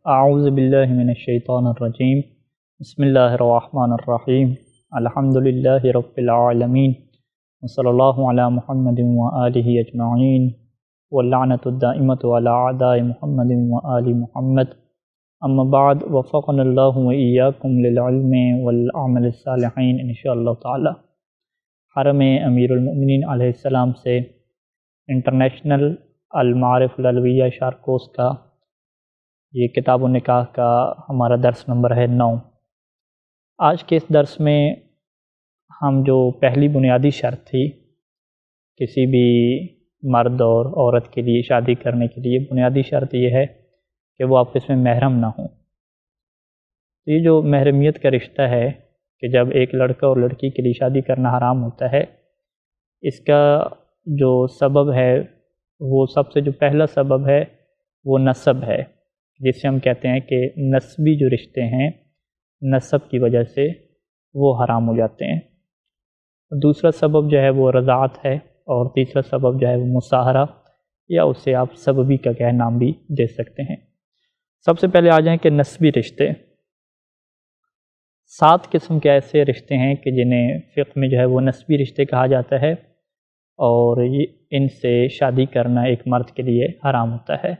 اعوذ باللہ من الشیطان الرجیم بسم اللہ الرحمن الرحیم الحمدللہ رب العالمین وصلی اللہ علی محمد وآلہ اجمعین واللعنۃ الدائمۃ علی اعداء محمد وآل محمد اما بعد وفقنا اللہ وإیاکم للعلم والعمل الصالحین انشاءاللہ تعالی۔ حرم امیر المؤمنین علیہ السلام سے انٹرنیشنل المعارف العلویہ شارکوس کا یہ کتاب و نکاح کا ہمارا درس نمبر ہے 9۔ آج کے اس درس میں ہم جو پہلی بنیادی شرط تھی کسی بھی مرد اور عورت کے لیے شادی کرنے کے لیے، بنیادی شرط یہ ہے کہ وہ آپس میں محرم نہ ہوں۔ یہ جو محرمیت کا رشتہ ہے کہ جب ایک لڑکا اور لڑکی کے لیے شادی کرنا حرام ہوتا ہے، اس کا جو سبب ہے وہ سب سے جو پہلا سبب ہے وہ نسب ہے، جس سے ہم کہتے ہیں کہ نسبی جو رشتے ہیں نسب کی وجہ سے وہ حرام ہو جاتے ہیں۔ دوسرا سبب جو ہے وہ رضاعت ہے، اور تیسرا سبب جو ہے وہ مصاہرہ، یا اسے آپ سببی کا کیا نام بھی دے سکتے ہیں۔ سب سے پہلے آ جائیں کہ نسبی رشتے 7 قسم کے ایسے رشتے ہیں کہ جنہیں فقہ میں جو ہے وہ نسبی رشتے کہا جاتا ہے، اور ان سے شادی کرنا ایک مرد کے لیے حرام ہوتا ہے۔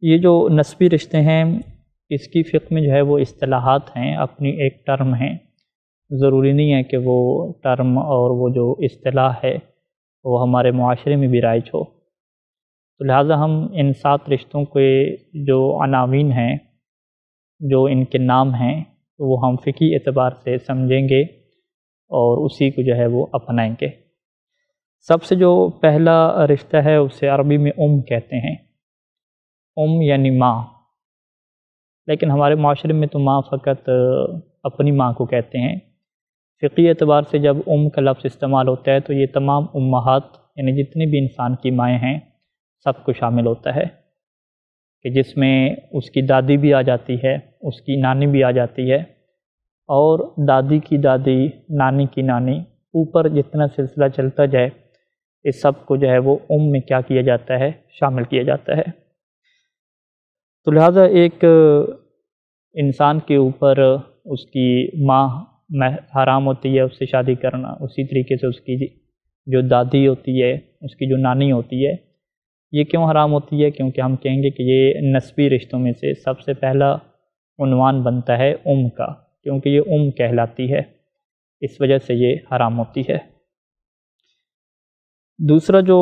یہ جو نسبی رشتے ہیں اس کی فقہ میں جو ہے وہ اصطلاحات ہیں، اپنی ایک ٹرم ہیں، ضروری نہیں ہے کہ وہ ٹرم اور وہ جو اصطلاح ہے وہ ہمارے معاشرے میں بھی رائج ہو، تو لہٰذا ہم ان 7 رشتوں کے جو عناوین ہیں، جو ان کے نام ہیں، وہ ہم فقہی اعتبار سے سمجھیں گے اور اسی کو جو ہے وہ اپنائیں گے۔ سب سے جو پہلا رشتہ ہے اسے عربی میں کہتے ہیں، یعنی ماں، لیکن ہمارے معاشرے میں تو ماں فقط اپنی ماں کو کہتے ہیں۔ فقہی اعتبار سے جب کا لفظ استعمال ہوتا ہے تو یہ تمام امہات یعنی جتنے بھی انسان کی مائیں ہیں سب کو شامل ہوتا ہے، کہ جس میں اس کی دادی بھی آ جاتی ہے، اس کی نانی بھی آ جاتی ہے، اور دادی کی دادی، نانی کی نانی، اوپر جتنا سلسلہ چلتا جائے اس سب کو جو ہے وہ میں کیا کیا جاتا ہے، شامل کیا جاتا ہے۔ تو لہٰذا ایک انسان کے اوپر اس کی ماں حرام ہوتی ہے، اس سے شادی کرنا، اسی طریقے سے اس کی جو دادی ہوتی ہے، اس کی جو نانی ہوتی ہے، یہ کیوں حرام ہوتی ہے؟ کیونکہ ہم کہیں گے کہ یہ نسبی رشتوں میں سے سب سے پہلا عنوان بنتا ہے کا، کیونکہ یہ کہلاتی ہے، اس وجہ سے یہ حرام ہوتی ہے۔ دوسرا جو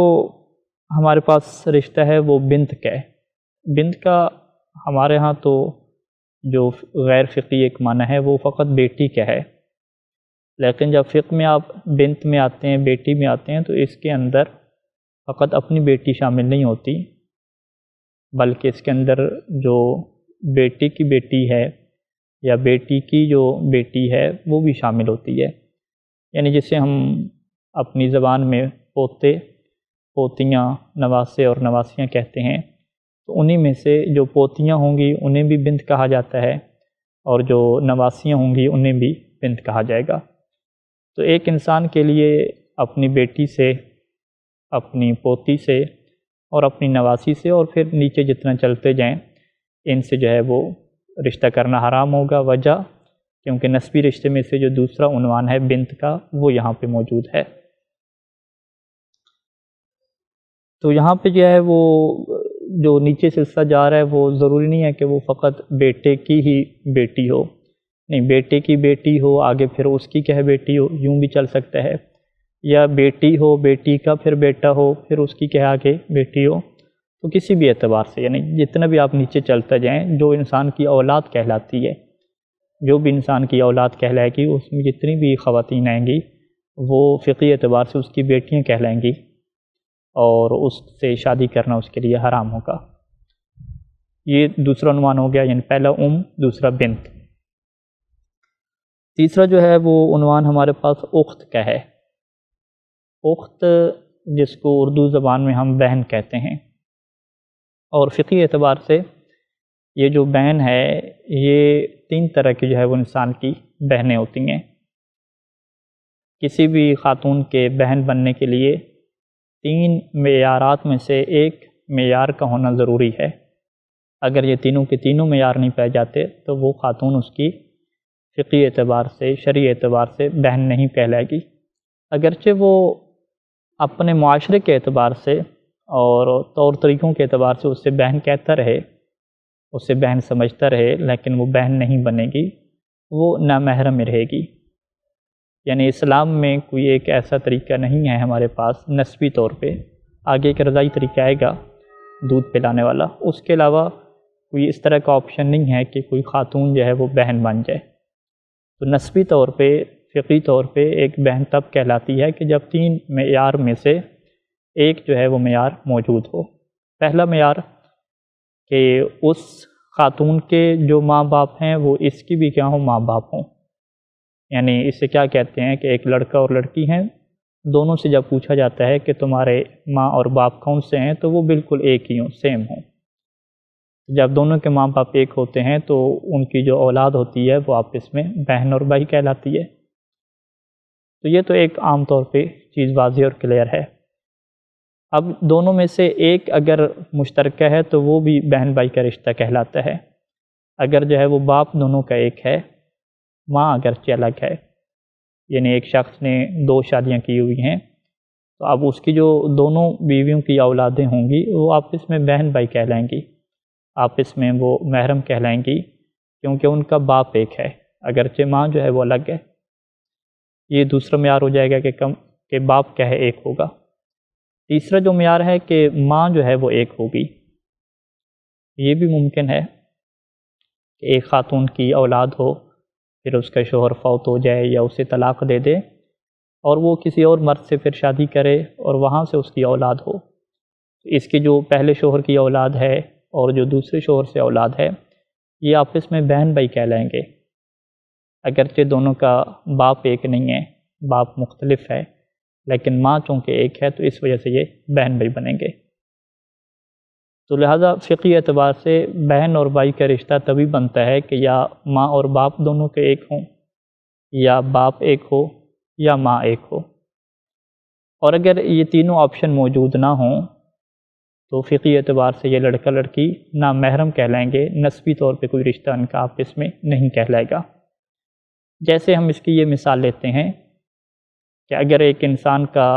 ہمارے پاس رشتہ ہے وہ بنت کا ہے۔ بنت کا ہمارے ہاں تو جو غیر فقہی ایک معنی ہے وہ فقط بیٹی کا ہے، لیکن جب فقہ میں آپ بنت میں آتے ہیں، بیٹی میں آتے ہیں، تو اس کے اندر فقط اپنی بیٹی شامل نہیں ہوتی، بلکہ اس کے اندر جو بیٹے کی بیٹی ہے یا بیٹی کی جو بیٹی ہے وہ بھی شامل ہوتی ہے، یعنی جسے ہم اپنی زبان میں پوتے، پوتیاں، نواسے اور نواسیاں کہتے ہیں، تو انہی میں سے جو پوتیاں ہوں گی انہیں بھی بنت کہا جاتا ہے، اور جو نواسیاں ہوں گی انہیں بھی بنت کہا جائے گا۔ تو ایک انسان کے لیے اپنی بیٹی سے، اپنی پوتی سے، اور اپنی نواسی سے، اور پھر نیچے جتنا چلتے جائیں، ان سے جو ہے وہ رشتہ کرنا حرام ہوگا۔ وجہ کیونکہ نسبی رشتے میں سے جو دوسرا عنوان ہے بنت کا وہ یہاں پہ موجود ہے۔ تو یہاں پہ جو ہے وہ جو نیچے سلسلہ جا رہا ہے وہ ضروری نہیں ہے کہ وہ فقط بیٹے کی ہی بیٹی ہو، نہیں، بیٹے کی بیٹی ہو، آگے پھر اس کی کیا بیٹی ہو، یوں بھی چل سکتا ہے، یا بیٹی ہو، بیٹی کا پھر بیٹا ہو، پھر اس کی کیا آگے بیٹی ہو، تو کسی بھی اعتبار سے، یعنی جتنا بھی آپ نیچے چلتا جائیں، جو انسان کی اولاد کہلاتی ہے، جو بھی انسان کی اولاد کہلائے گی، اس میں جتنی بھی خواتین آئیں گی وہ فقہی اعتبار سے اس کی بیٹیاں کہلائیں گی، اور اس سے شادی کرنا اس کے لیے حرام ہوگا۔ یہ دوسرا عنوان ہو گیا، یعنی پہلا دوسرا بنت۔ تیسرا جو ہے وہ عنوان ہمارے پاس اخت کا ہے۔ اخت جس کو اردو زبان میں ہم بہن کہتے ہیں، اور فقہی اعتبار سے یہ جو بہن ہے یہ 3 طرح کی جو ہے وہ انسان کی بہنیں ہوتی ہیں۔ کسی بھی خاتون کے بہن بننے کے لیے 3 معیارات میں سے ایک معیار کا ہونا ضروری ہے۔ اگر یہ تینوں کے تینوں معیار نہیں پائے جاتے تو وہ خاتون اس کی فقہی اعتبار سے، شرعی اعتبار سے بہن نہیں کہلائے گی، اگرچہ وہ اپنے معاشرے کے اعتبار سے اور طور طریقوں کے اعتبار سے اس سے بہن کہتا رہے، اسے بہن سمجھتا رہے، لیکن وہ بہن نہیں بنے گی، وہ نامحرم میں رہے گی۔ یعنی اسلام میں کوئی ایک ایسا طریقہ نہیں ہے ہمارے پاس نسبی طور پہ، آگے ایک رضاعی طریقہ آئے گا دودھ پلانے والا، اس کے علاوہ کوئی اس طرح کا آپشن نہیں ہے کہ کوئی خاتون جو ہے وہ بہن بن جائے۔ تو نسبی طور پہ، فقہی طور پہ ایک بہن تب کہلاتی ہے کہ جب 3 معیار میں سے ایک جو ہے وہ معیار موجود ہو۔ پہلا معیار کہ اس خاتون کے جو ماں باپ ہیں وہ اس کی بھی کیا ہوں، ماں باپ ہوں۔ یعنی اسے کیا کہتے ہیں کہ ایک لڑکا اور لڑکی ہیں، دونوں سے جب پوچھا جاتا ہے کہ تمہارے ماں اور باپ کون سے ہیں تو وہ بالکل ایک ہی ہوں، سیم ہوں۔ جب دونوں کے ماں باپ ایک ہوتے ہیں تو ان کی جو اولاد ہوتی ہے وہ آپس میں بہن اور بھائی کہلاتی ہے۔ تو یہ تو ایک عام طور پہ چیز واضح اور کلیئر ہے۔ اب دونوں میں سے ایک اگر مشترکہ ہے تو وہ بھی بہن بھائی کا رشتہ کہلاتا ہے۔ اگر جو ہے وہ باپ دونوں کا ایک ہے، ماں اگرچہ الگ ہے، یعنی ایک شخص نے 2 شادیاں کی ہوئی ہیں، تو اب اس کی جو دونوں بیویوں کی اولادیں ہوں گی وہ آپس میں بہن بھائی کہلائیں گی، آپس میں وہ محرم کہلائیں گی، کیونکہ ان کا باپ ایک ہے، اگرچہ ماں جو ہے وہ الگ ہے۔ یہ دوسرا معیار ہو جائے گا کہ باپ کیا ہے، ایک ہوگا۔ تیسرا جو معیار ہے کہ ماں جو ہے وہ ایک ہوگی۔ یہ بھی ممکن ہے کہ ایک خاتون کی اولاد ہو، پھر اس کا شوہر فوت ہو جائے یا اسے طلاق دے دے اور وہ کسی اور مرد سے پھر شادی کرے اور وہاں سے اس کی اولاد ہو۔ اس کی جو پہلے شوہر کی اولاد ہے اور جو دوسرے شوہر سے اولاد ہے، یہ آپس میں بہن بھائی کہلائیں گے، اگرچہ دونوں کا باپ ایک نہیں ہے، باپ مختلف ہے، لیکن ماں چونکہ ایک ہے تو اس وجہ سے یہ بہن بھائی بنیں گے۔ تو لہٰذا فقہی اعتبار سے بہن اور بھائی کا رشتہ تبھی بنتا ہے کہ یا ماں اور باپ دونوں کے ایک ہوں، یا باپ ایک ہو، یا ماں ایک ہو۔ اور اگر یہ تینوں آپشن موجود نہ ہوں تو فقہی اعتبار سے یہ لڑکا لڑکی نامحرم کہلائیں گے، نسبی طور پہ کوئی رشتہ ان کا آپس میں نہیں کہلائے گا۔ جیسے ہم اس کی یہ مثال لیتے ہیں کہ اگر ایک انسان کا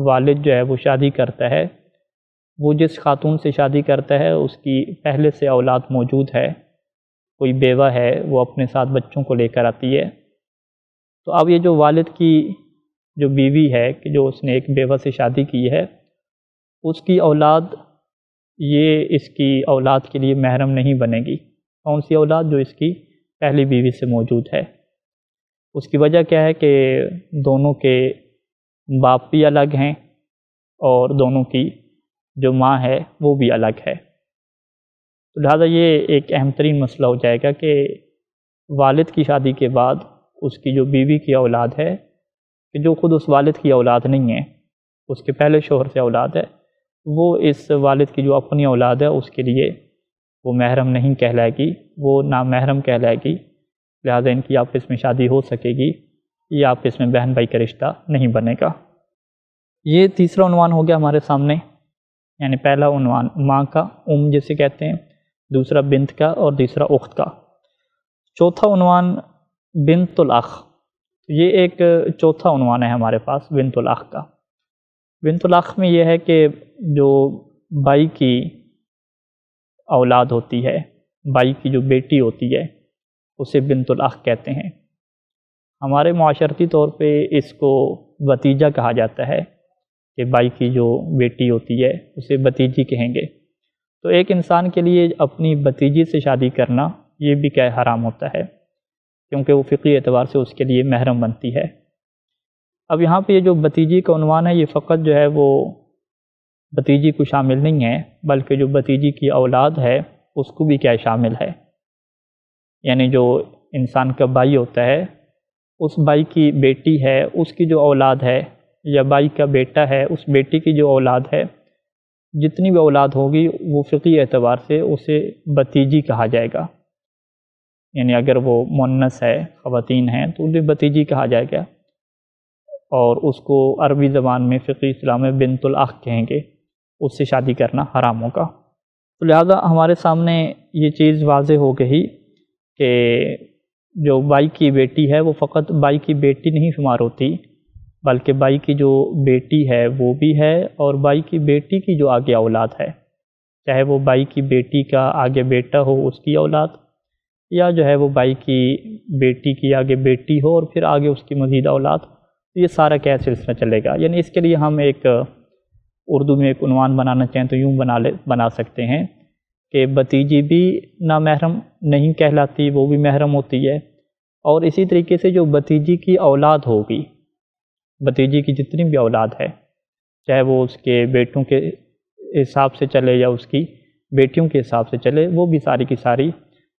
والد جو ہے وہ شادی کرتا ہے، وہ جس خاتون سے شادی کرتا ہے اس کی پہلے سے اولاد موجود ہے، کوئی بیوہ ہے، وہ اپنے ساتھ بچوں کو لے کر آتی ہے، تو اب یہ جو والد کی جو بیوی ہے کہ جو اس نے ایک بیوہ سے شادی کی ہے، اس کی اولاد یہ اس کی اولاد کے لیے محرم نہیں بنے گی۔ کون سی اولاد؟ جو اس کی پہلی بیوی سے موجود ہے۔ اس کی وجہ کیا ہے کہ دونوں کے باپ بھی الگ ہیں اور دونوں کی جو ماں ہے وہ بھی الگ ہے۔ تو لہٰذا یہ ایک اہم ترین مسئلہ ہو جائے گا کہ والد کی شادی کے بعد اس کی جو بیوی کی اولاد ہے، کہ جو خود اس والد کی اولاد نہیں ہے، اس کے پہلے شوہر سے اولاد ہے، وہ اس والد کی جو اپنی اولاد ہے اس کے لیے وہ محرم نہیں کہلائے گی، وہ نامحرم کہلائے گی، لہٰذا ان کی آپس میں شادی ہو سکے گی، یہ آپس میں بہن بھائی کا رشتہ نہیں بنے گا۔ یہ تیسرا عنوان ہو گیا ہمارے سامنے، یعنی پہلا عنوان ماں کا، جسے کہتے ہیں، دوسرا بنت کا اور تیسرا اخت کا۔ چوتھا عنوان بنت الاخ، یہ ایک چوتھا عنوان ہے ہمارے پاس بنت الاخ کا۔ بنت الاخ میں یہ ہے کہ جو بھائی کی اولاد ہوتی ہے، بھائی کی جو بیٹی ہوتی ہے، اسے بنت الاخ کہتے ہیں۔ ہمارے معاشرتی طور پہ اس کو بھتیجا کہا جاتا ہے کہ بھائی کی جو بیٹی ہوتی ہے اسے بھتیجی کہیں گے۔ تو ایک انسان کے لیے اپنی بھتیجی سے شادی کرنا یہ بھی کیا حرام ہوتا ہے، کیونکہ وہ فقہی اعتبار سے اس کے لیے محرم بنتی ہے۔ اب یہاں پہ یہ جو بھتیجی کا عنوان ہے، یہ فقط جو ہے وہ بھتیجی کو شامل نہیں ہے، بلکہ جو بھتیجی کی اولاد ہے اس کو بھی کیا شامل ہے۔ یعنی جو انسان کا بھائی ہوتا ہے، اس بھائی کی بیٹی ہے، اس کی جو اولاد ہے، یا بھائی کا بیٹا ہے، اس بیٹی کی جو اولاد ہے، جتنی بھی اولاد ہوگی وہ فقہی اعتبار سے اسے بھتیجی کہا جائے گا۔ یعنی اگر وہ مؤنث ہے، خواتین ہیں، تو انہیں بھتیجی کہا جائے گا، اور اس کو عربی زبان میں فقہی اسلام میں بنت الاخ کہیں گے، اس سے شادی کرنا حرام ہوگا۔ تو لہذا ہمارے سامنے یہ چیز واضح ہو گئی کہ جو بائی کی بیٹی ہے وہ فقط بائی کی بیٹی نہیں شمار ہوتی، بلکہ بائی کی جو بیٹی ہے وہ بھی ہے، اور بائی کی بیٹی کی جو آگے اولاد ہے، چاہے وہ بائی کی بیٹی کا آگے بیٹا ہو اس کی اولاد، یا جو ہے وہ بائی کی بیٹی کی آگے بیٹی ہو اور پھر آگے اس کی مزید اولاد، یہ سارا کیا سلسلہ چلے گا۔ یعنی اس کے لیے ہم ایک اردو میں ایک عنوان بنانا چاہیں تو یوں بنا سکتے ہیں کہ بھتیجی بھی نامحرم نہیں کہلاتی، وہ بھی محرم ہوتی ہے، اور اسی طریقے سے جو بھتیجی کی اولاد ہوگی، بھتیجی کی جتنی بھی اولاد ہے، چاہے وہ اس کے بیٹوں کے حساب سے چلے یا اس کی بیٹیوں کے حساب سے چلے، وہ بھی ساری کی ساری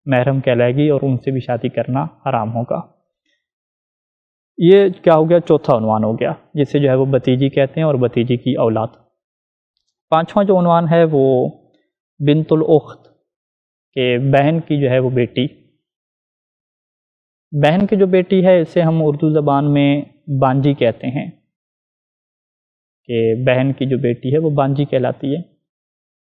محرم کہلائے گی اور ان سے بھی شادی کرنا حرام ہوگا۔ یہ کیا ہو گیا؟ چوتھا عنوان ہو گیا، جسے جو ہے وہ بھتیجی کہتے ہیں اور بھتیجی کی اولاد۔ پانچواں جو عنوان ہے وہ بنت الاخت، کہ بہن کی جو ہے وہ بیٹی، بہن کی جو بیٹی ہے اسے ہم اردو زبان میں بانجی کہتے ہیں، کہ بہن کی جو بیٹی ہے وہ بانجی کہلاتی ہے۔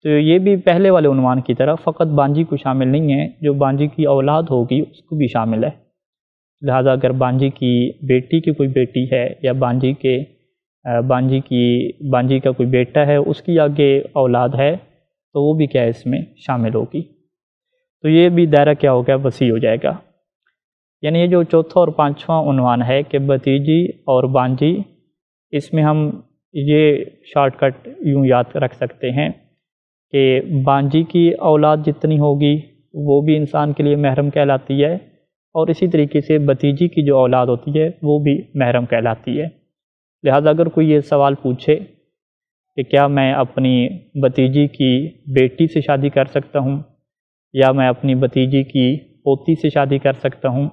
تو یہ بھی پہلے والے عنوان کی طرح فقط بانجی کو شامل نہیں ہے، جو بانجی کی اولاد ہوگی اس کو بھی شامل ہے۔ لہذا اگر بانجی کی بیٹی کی کوئی بیٹی ہے یا بانجی کا کوئی بیٹا ہے، اس کی آگے اولاد ہے، تو وہ بھی کیا اس میں شامل ہوگی۔ تو یہ بھی دائرہ کیا ہو گیا؟ وسیع ہو جائے گا۔ یعنی یہ جو چوتھا اور پانچواں عنوان ہے کہ بھتیجی اور بانجی، اس میں ہم یہ شارٹ کٹ یوں یاد رکھ سکتے ہیں کہ بانجی کی اولاد جتنی ہوگی وہ بھی انسان کے لیے محرم کہلاتی ہے، اور اسی طریقے سے بھتیجی کی جو اولاد ہوتی ہے وہ بھی محرم کہلاتی ہے۔ لہذا اگر کوئی یہ سوال پوچھے کہ کیا میں اپنی بھتیجی کی بیٹی سے شادی کر سکتا ہوں، یا میں اپنی بھتیجی کی پوتی سے شادی کر سکتا ہوں،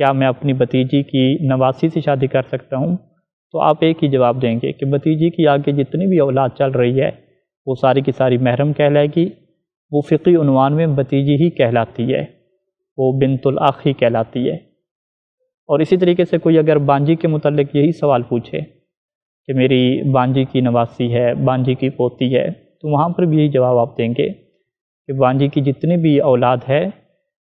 کیا میں اپنی بھتیجی کی نواسی سے شادی کر سکتا ہوں، تو آپ ایک ہی جواب دیں گے کہ بھتیجی کی آگے جتنی بھی اولاد چل رہی ہے وہ ساری کی ساری محرم کہلائے گی، وہ فقہی عنوان میں بھتیجی ہی کہلاتی ہے، وہ بنت الاخ ہی کہلاتی ہے۔ اور اسی طریقے سے کوئی اگر بانجی کے متعلق یہی سوال پوچھے کہ میری بانجی کی نواسی ہے، بانجی کی پوتی ہے، تو وہاں پر بھی یہی جواب آپ دیں گے کہ بانجی کی جتنی بھی اولاد ہے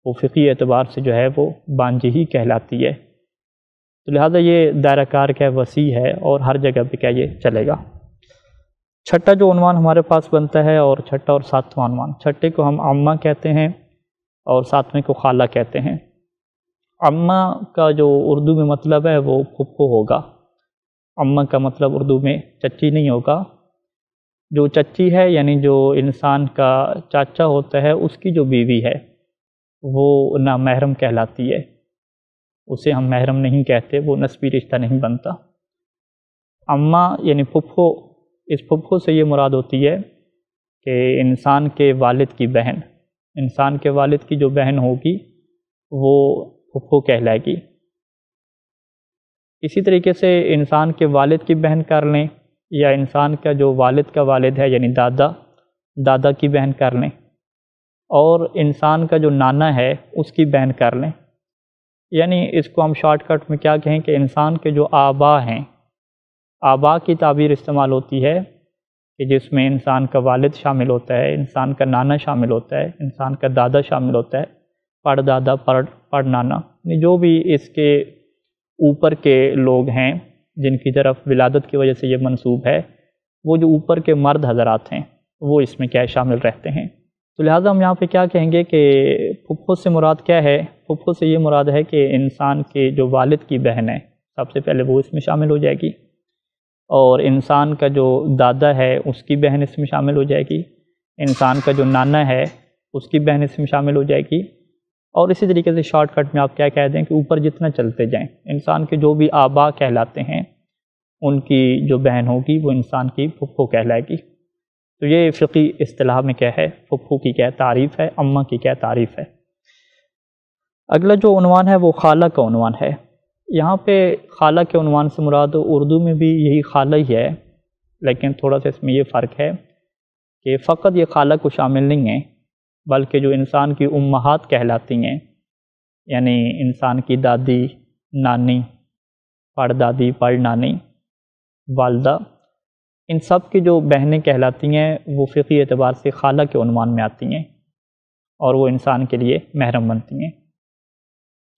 وہ فقہی اعتبار سے جو ہے وہ بانجی ہی کہلاتی ہے۔ تو لہذا یہ دائرہ کار کیا وسیع ہے اور ہر جگہ پہ کیا یہ چلے گا۔ چھٹا جو عنوان ہمارے پاس بنتا ہے، اور چھٹا اور ساتواں عنوان، چھٹے کو ہم عمہ کہتے ہیں اور ساتویں کو خالہ کہتے ہیں۔ عمہ کا جو اردو میں مطلب ہے وہ پھپھو ہوگا۔ عمہ کا مطلب اردو میں چچی نہیں ہوگا۔ جو چچی ہے یعنی جو انسان کا چاچا ہوتا ہے، اس کی جو بیوی ہے وہ نامحرم کہلاتی ہے، اسے ہم محرم نہیں کہتے، وہ نسبی رشتہ نہیں بنتا۔ عمہ یعنی پھپھو، اس پھپھو سے یہ مراد ہوتی ہے کہ انسان کے والد کی بہن، انسان کے والد کی جو بہن ہوگی وہ پھپھو کہلائے گی۔ اسی طریقے سے انسان کے والد کی بہن کر لیں، یا انسان کا جو والد کا والد ہے یعنی دادا کی بہن کر لیں، اور انسان کا جو نانا ہے اس کی بہن کر لیں۔ یعنی اس کو ہم شارٹ کٹ میں کیا کہیں کہ انسان کے جو آبا ہیں، آبا کی تعبیر استعمال ہوتی ہے کہ جس میں انسان کا والد شامل ہوتا ہے، انسان کا نانا شامل ہوتا ہے، انسان کا دادا شامل ہوتا ہے، پڑ دادا پڑ نانا، جو بھی اس کے اوپر کے لوگ ہیں جن کی طرف ولادت کی وجہ سے یہ منسوب ہے، وہ جو اوپر کے مرد حضرات ہیں وہ اس میں کیا شامل رہتے ہیں۔ تو لہٰذا ہم یہاں پہ کیا کہیں گے کہ پھپھو سے مراد کیا ہے؟ پھپھو سے یہ مراد ہے کہ انسان کے جو والد کی بہن ہے سب سے پہلے وہ اس میں شامل ہو جائے گی، اور انسان کا جو دادا ہے اس کی بہن اس میں شامل ہو جائے گی، انسان کا جو نانا ہے اس کی بہن اس میں شامل ہو جائے گی، اور اسی طریقے سے شارٹ کٹ میں آپ کیا کہہ دیں کہ اوپر جتنا چلتے جائیں، انسان کے جو بھی آبا کہلاتے ہیں ان کی جو بہن ہوگی وہ انسان کی پھپھو کہلائے گی۔ تو یہ فقہی اصطلاح میں کیا ہے، پھپھو کی کیا تعریف ہے، اماں کی کیا تعریف ہے۔ اگلا جو عنوان ہے وہ خالہ کا عنوان ہے۔ یہاں پہ خالہ کے عنوان سے مراد اردو میں بھی یہی خالہ ہی ہے، لیکن تھوڑا سا اس میں یہ فرق ہے کہ فقط یہ خالہ کو شامل نہیں ہے، بلکہ جو انسان کی امہات کہلاتی ہیں، یعنی انسان کی دادی، نانی، پڑ دادی، پڑ نانی، والدہ، ان سب کی جو بہنیں کہلاتی ہیں وہ فقہی اعتبار سے خالہ کے عنوان میں آتی ہیں اور وہ انسان کے لیے محرم بنتی ہیں۔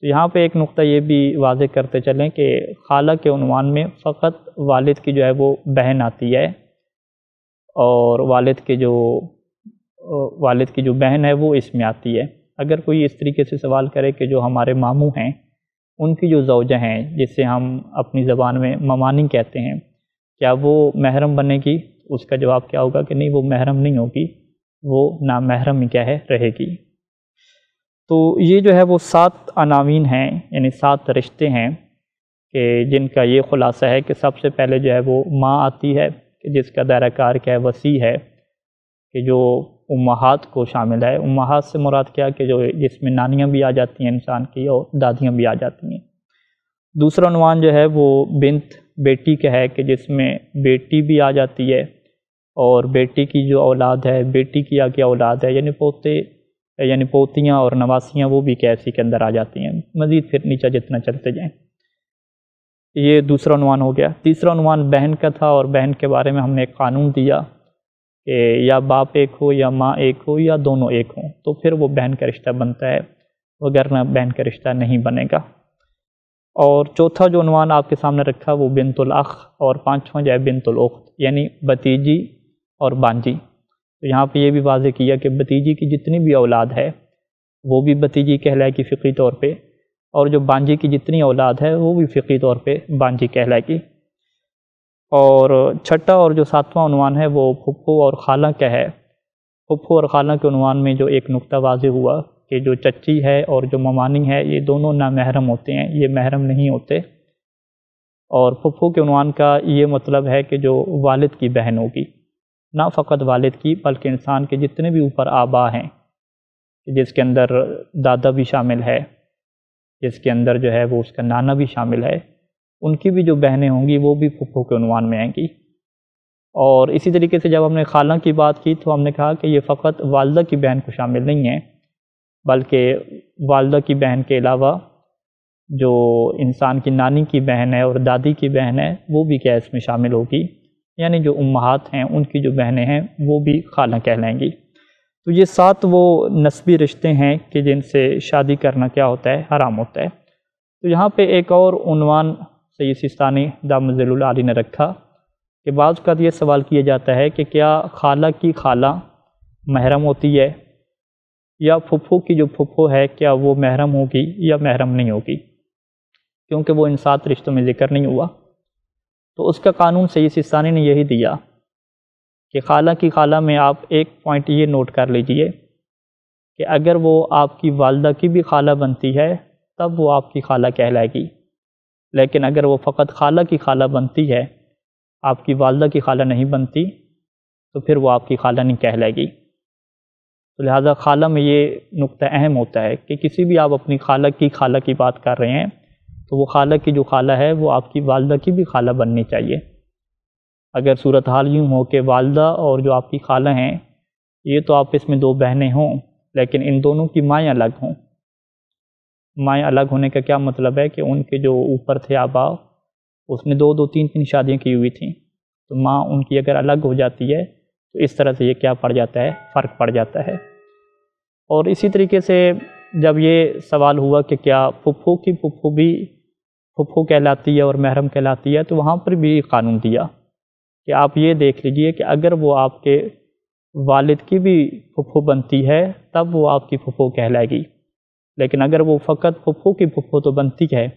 تو یہاں پہ ایک نقطہ یہ بھی واضح کرتے چلیں کہ خالہ کے عنوان میں فقط والد کی جو ہے وہ بہن آتی ہے، اور والد کی جو بہن ہے وہ اس میں آتی ہے۔ اگر کوئی اس طریقے سے سوال کرے کہ جو ہمارے ماموں ہیں ان کی جو زوجہ ہیں جسے ہم اپنی زبان میں ممانی کہتے ہیں، کیا وہ محرم بنے گی؟ اس کا جواب کیا ہوگا کہ نہیں، وہ محرم نہیں ہوگی، وہ نامحرم ہی کیا ہے رہے گی۔ تو یہ جو ہے وہ 7 عناوین ہیں، یعنی 7 رشتے ہیں کہ جن کا یہ خلاصہ ہے کہ سب سے پہلے جو ہے وہ ماں آتی ہے کہ جس کا دائرہ کار کیا ہے، وسیع ہے، کہ جو امہات کو شامل ہے۔ امہات سے مراد کیا کہ جو جس میں نانیاں بھی آ جاتی ہیں انسان کی اور دادیاں بھی آ جاتی ہیں۔ دوسرا عنوان جو ہے وہ بنت، بیٹی کا ہے کہ جس میں بیٹی بھی آ جاتی ہے اور بیٹی کی جو اولاد ہے، بیٹی کی آگے اولاد ہے، یعنی پوتے یعنی پوتیاں اور نواسیاں وہ بھی کیسی کے اندر آ جاتی ہیں، مزید پھر نیچے جتنا چلتے جائیں۔ یہ دوسرا عنوان ہو گیا۔ تیسرا عنوان بہن کا تھا، اور بہن کے بارے میں ہم نے ایک قانون دیا کہ یا باپ ایک ہو یا ماں ایک ہو یا دونوں ایک ہوں تو پھر وہ بہن کا رشتہ بنتا ہے، وگرنہ بہن کا رشتہ نہیں بنے گا۔ اور چوتھا جو عنوان آپ کے سامنے رکھا وہ بنت الاخ، اور پانچواں جو ہے بنت الاخت، یعنی بھتیجی اور بانجی۔ تو یہاں پہ یہ بھی واضح کیا کہ بھتیجی کی جتنی بھی اولاد ہے وہ بھی بھتیجی کہلائے گی فقہی طور پہ، اور جو بانجی کی جتنی اولاد ہے وہ بھی فقہی طور پہ بانجی کہلائے گی۔ اور چھٹا اور جو 7واں عنوان ہے وہ پھپھو اور خالہ کا ہے۔ پھپھو اور خالہ کے عنوان میں جو ایک نقطہ واضح ہوا کہ جو چچی ہے اور جو ممانی ہے یہ دونوں نامحرم ہوتے ہیں، یہ محرم نہیں ہوتے۔ اور پھپھو کے عنوان کا یہ مطلب ہے کہ جو والد کی بہن ہوگی، نہ فقط والد کی بلکہ انسان کے جتنے بھی اوپر آبا ہیں، جس کے اندر دادا بھی شامل ہے، جس کے اندر جو ہے وہ اس کا نانا بھی شامل ہے، ان کی بھی جو بہنیں ہوں گی وہ بھی پھپھو کے عنوان میں آئیں گی۔ اور اسی طریقے سے جب ہم نے خالہ کی بات کی تو ہم نے کہا کہ یہ فقط والدہ کی بہن کو شامل نہیں ہے، بلکہ والدہ کی بہن کے علاوہ جو انسان کی نانی کی بہن ہے اور دادی کی بہن ہے وہ بھی کیا اس میں شامل ہوگی، یعنی جو امہات ہیں ان کی جو بہنیں ہیں وہ بھی خالہ کہلائیں گی۔ تو یہ 7 وہ نسبی رشتے ہیں کہ جن سے شادی کرنا کیا ہوتا ہے، حرام ہوتا ہے۔ تو یہاں پہ ایک اور عنوان سید سیستانی دامت ذیل العالی نے رکھا کہ بعض اوقات یہ سوال کیا جاتا ہے کہ کیا خالہ کی خالہ محرم ہوتی ہے، یا پھپھو کی جو پھپھو ہے کیا وہ محرم ہوگی یا محرم نہیں ہوگی، کیونکہ وہ ان 7 رشتوں میں ذکر نہیں ہوا۔ تو اس کا قانون سید سیستانی نے یہی دیا کہ خالہ کی خالہ میں آپ ایک پوائنٹ یہ نوٹ کر لیجئے کہ اگر وہ آپ کی والدہ کی بھی خالہ بنتی ہے تب وہ آپ کی خالہ کہلائے گی، لیکن اگر وہ فقط خالہ کی خالہ بنتی ہے، آپ کی والدہ کی خالہ نہیں بنتی، تو پھر وہ آپ کی خالہ نہیں کہلائے گی۔ تو لہٰذا خالہ میں یہ نقطہ اہم ہوتا ہے کہ کسی بھی آپ اپنی خالہ کی بات کر رہے ہیں تو وہ خالہ کی جو خالہ ہے وہ آپ کی والدہ کی بھی خالہ بننی چاہیے۔ اگر صورتحال یوں ہو کہ والدہ اور جو آپ کی خالہ ہیں یہ تو آپس میں 2 بہنیں ہوں، لیکن ان دونوں کی مائیں الگ ہوں۔ مائیں الگ ہونے کا کیا مطلب ہے کہ ان کے جو اوپر تھے آبا، اس نے 2 3 شادیاں کی ہوئی تھیں، تو ماں ان کی اگر الگ ہو جاتی ہے تو اس طرح سے یہ کیا پڑ جاتا ہے، فرق پڑ جاتا ہے۔ اور اسی طریقے سے جب یہ سوال ہوا کہ کیا پھپھو کی پھپھو بھی پھپھو کہلاتی ہے اور محرم کہلاتی ہے، تو وہاں پر بھی قانون دیا کہ آپ یہ دیکھ لیجئے کہ اگر وہ آپ کے والد کی بھی پھپھو بنتی ہے تب وہ آپ کی پھپھو کہلائے گی، لیکن اگر وہ فقط پھپھو کی پھپھو تو بنتی ہے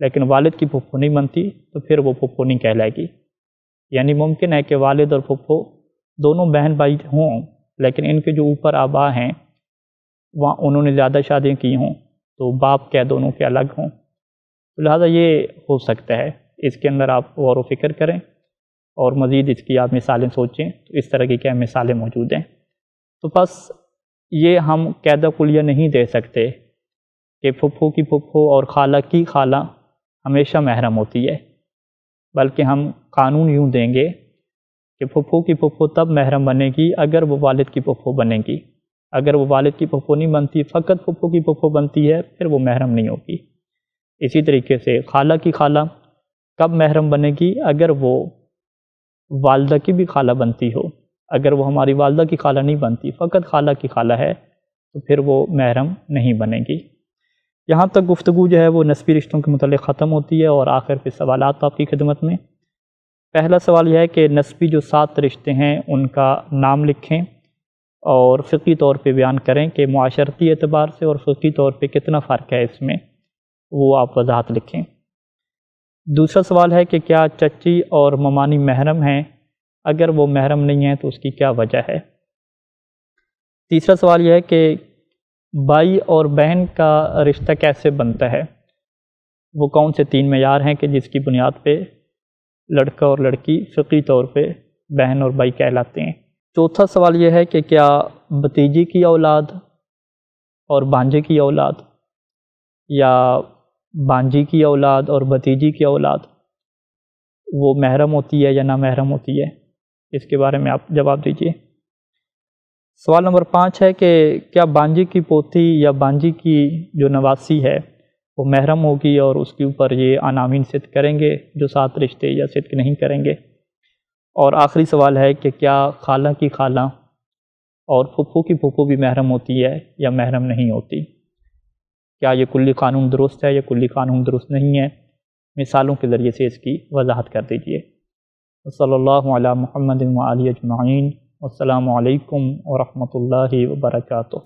لیکن والد کی پھپھو نہیں بنتی تو پھر وہ پھپھو نہیں کہلائے گی۔ یعنی ممکن ہے کہ والد اور پھپھو دونوں بہن بھائی ہوں، لیکن ان کے جو اوپر آبا ہیں وہاں انہوں نے زیادہ شادیاں کی ہوں تو باپ کیا دونوں کے الگ ہوں، تو لہٰذا یہ ہو سکتا ہے۔ اس کے اندر آپ غور و فکر کریں اور مزید اس کی آپ مثالیں سوچیں، تو اس طرح کی کیا مثالیں موجود ہیں۔ تو بس یہ ہم قاعدہ کلیہ نہیں دے سکتے کہ پھپھو کی پھپھو اور خالہ کی خالہ ہمیشہ محرم ہوتی ہے، بلکہ ہم قانون یوں دیں گے کہ پھپھو کی پھپھو تب محرم بنے گی اگر وہ والد کی پھپھو بنے گی، اگر وہ والد کی پھپھو نہیں بنتی، فقط پھپھو کی پھپھو بنتی ہے، پھر وہ محرم نہیں ہوگی۔ اسی طریقے سے خالہ کی خالہ کب محرم بنے گی؟ اگر وہ والدہ کی بھی خالہ بنتی ہو، اگر وہ ہماری والدہ کی خالہ نہیں بنتی، فقط خالہ کی خالہ ہے، تو پھر وہ محرم نہیں بنے گی۔ یہاں تک گفتگو جو ہے وہ نسبی رشتوں کے متعلق ختم ہوتی ہے، اور آخر پہ سوالات آپ کی خدمت میں۔ پہلا سوال یہ ہے کہ نسبی جو 7 رشتے ہیں ان کا نام لکھیں اور فقہی طور پہ بیان کریں کہ معاشرتی اعتبار سے اور فقہی طور پہ کتنا فرق ہے اس میں، وہ آپ وضاحت لکھیں۔ دوسرا سوال ہے کہ کیا چچی اور ممانی محرم ہیں؟ اگر وہ محرم نہیں ہیں تو اس کی کیا وجہ ہے؟ تیسرا سوال یہ ہے کہ بھائی اور بہن کا رشتہ کیسے بنتا ہے؟ وہ کون سے 3 معیار ہیں کہ جس کی بنیاد پہ لڑکا اور لڑکی فقہی طور پہ بہن اور بھائی کہلاتے ہیں؟ چوتھا سوال یہ ہے کہ کیا بھتیجی کی اولاد اور بھانجے کی اولاد، یا بھانجی کی اولاد اور بھتیجی کی اولاد، وہ محرم ہوتی ہے یا نا محرم ہوتی ہے؟ اس کے بارے میں آپ جواب دیجیے۔ سوال نمبر 5 ہے کہ کیا بھانجی کی پوتی یا بھانجی کی جو نواسی ہے وہ محرم ہوگی، اور اس کے اوپر یہ عناوین صدق کریں گے جو 7 رشتے، یا صدق نہیں کریں گے؟ اور آخری سوال ہے کہ کیا خالہ کی خالہ اور پھپھو کی پھپھو بھی محرم ہوتی ہے یا محرم نہیں ہوتی؟ کیا یہ کلی قانون درست ہے یا کلی قانون درست نہیں ہے؟ مثالوں کے ذریعے سے اس کی وضاحت کر دیجیے۔ صلی اللہ علی محمد و آلہ اجمعین۔ السلام علیکم ورحمۃ اللہ وبرکاتہ۔